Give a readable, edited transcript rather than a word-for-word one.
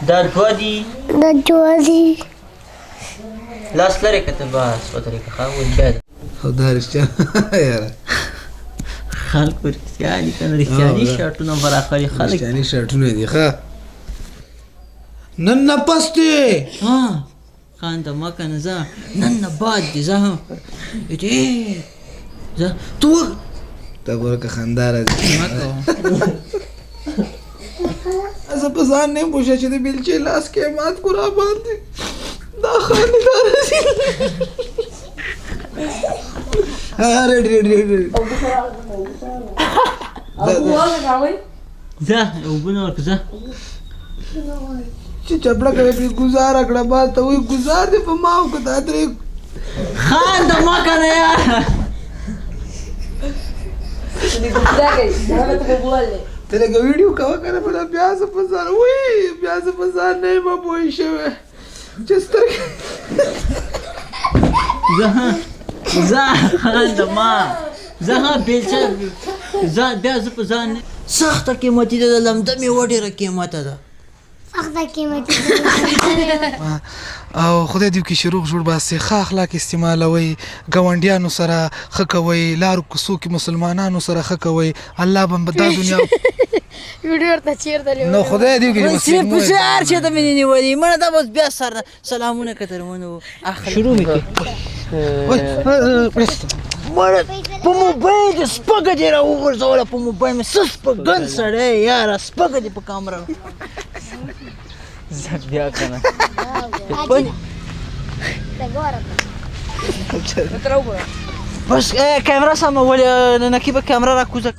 دا دوه دي لاس لرې که ته بس ودرېږه ښه اوس بیا ده او دا رښتیا یاره خلکو رښتیا دي که نه رښتیاني شرټونه به راخلي خلک رښتیاني شرټونه دي ښه نن نه پس دی خانده مه که نه ځه نن نه باد دي ځه هم ځه تو ته ګوره که خندا راځي مه کوه زه په ځان نه یم پوښه چې د بېلچې لاس کې مات کو را باندې دا خانې دا راځي ځه اوبه نه ورکړه ځه چې چپړه کوي پرې ګزاره کړه ما ته وایي ګزار دې په ما وکړه دا درې خانده مه که نه یاره ته لږه ویډیو کوه که نه بله بیا زه په ځان بیا زه په ځان نه یم پوه شوی چې سترګې ځه خانده ما زه ها بېلچه بیا زه په ځان سخته قیمتي ده د لمده مېوه ډېره قیمته ده او خدای دې وکړي چې روغ جوړ باسې ښه اخلاق استعمالوئ ګاونډیانو سره ښه کوئ لارو کوڅو کې مسلمانانو سره ښه کوئ الله به دا دنیا نو خدای دې وکړي صرف پسې هر چا ته مې نیولي مړه دا بس بیا سره سلامونه کترونه شروع مې کړي مړه په موبایل دې سپکه دې راوغورځوله په موبایل مې څه سپکګن سړی یاره سپکه دې په کامره زه بیا که نه بس کامره سمه ولې نقیبه کامره را کوزه